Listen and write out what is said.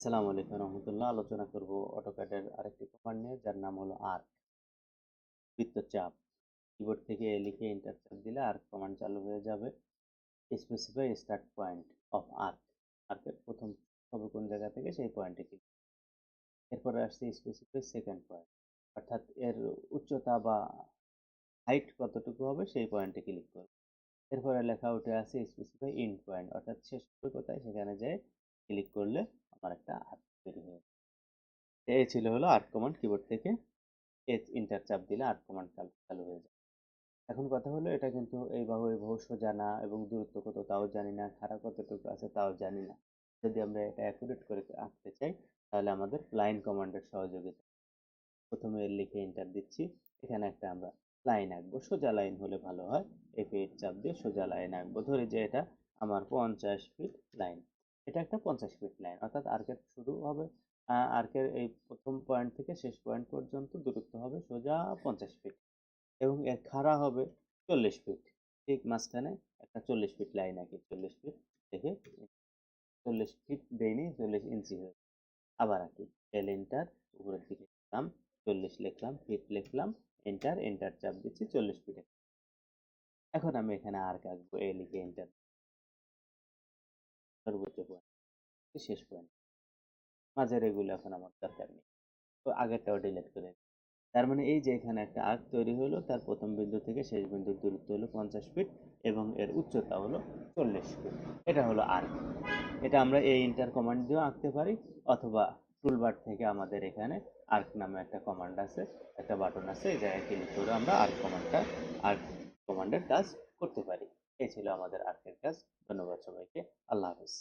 আসসালামু আলাইকুম রহমতুল্লাহ। আলোচনা করব অটোক্যাডের আরেকটি কমান্ড নিয়ে, যার নাম হলো আর্ক বৃত্তচাপ। কিবোর্ড থেকে লিখে এন্টার চাপ দিলে আর্ক কমান্ড চালু হয়ে যাবে। Specify start point of arc, আর্কের প্রথম হবে কোন জায়গা থেকে সেই পয়েন্টে ক্লিক। এরপরে আসছে স্পেসিফাই সেকেন্ড পয়েন্ট, অর্থাৎ এর উচ্চতা বা হাইট কতটুকু হবে সেই পয়েন্টে ক্লিক করব। এরপরে লেখা উঠে আছে স্পেসিফাই এন্ড পয়েন্ট, অর্থাৎ শেষ হবে কোথায় সেখানে যেয়ে ক্লিক করলে আমার একটা আর্ক তৈরি হয়ে যাবে। এই ছিল হলো আর্ক কমান্ড। কিবোর্ড থেকে এন্টার চাপ দিলে আর্ক কমান্ড চালু হয়ে যায়। এখন কথা হলো, এটা কিন্তু এই বাহু সোজা না, এবং দূরত্ব কত তাও জানি না, খাড়া কতটুকু আছে তাও জানি না। যদি আমরা এটা অ্যাকুরেট করে আঁকতে চাই, তাহলে আমাদের লাইন কমান্ডের সহযোগিতা। প্রথমে এর লিখে এন্টার দিচ্ছি। এখানে একটা আমরা লাইন আঁকবো, সোজা লাইন হলে ভালো হয়। F8 চাপ দিয়ে সোজা লাইন আঁকবো। ধরি যে এটা আমার 50 ফিট লাইন। এটা একটা 50 ফিট লাইন, অর্থাৎ আর্কের শুরু হবে, আর্কের এই প্রথম পয়েন্ট থেকে শেষ পয়েন্ট পর্যন্ত দূরত্ব হবে সোজা 50 ফিট, এবং এর খাড়া হবে 40 ফিট। ঠিক মাঝখানে একটা 40 ফিট লাইন আঁকি। 40 ফিট থেকে 40 ফিট দেইনি, 40 ইঞ্চি হয়ে আবার আঁকি। এল এন্টার, উপরের দিকে লিখলাম 40, লিখলাম ফিট, লিখলাম এন্টার, এন্টার চাপ দিচ্ছি 40 ফিটে। এখন আমি এখানে আর্ক আঁকবো। এ লিখে এন্টার, সর্বোচ্চ পয়েন্ট শেষ পয়েন্ট, মাঝের এগুলো এখন আমার দরকার নেই, তো আগেরটাও ডিলিট করে দিই। তার মানে এই যে এখানে একটা আর্ক তৈরি হলো, তার প্রথম বিন্দু থেকে শেষ বিন্দুর দূরত্ব হলো 50 ফিট, এবং এর উচ্চতা হলো 40 ফিট। এটা হলো আর্ক। এটা আমরা এই ইন্টার কমান্ড দিয়েও আঁকতে পারি, অথবা টুলবার থেকে আমাদের এখানে আর্ক নামে একটা কমান্ড আছে, একটা বাটন আছে, এই জায়গায় ক্লিক করে আমরা আর্ক কমান্ডের কাজ করতে পারি। এই ছিল আমাদের আর্কের কাজ। ধন্যবাদ সবাইকে। আল্লাহ হাফিজ।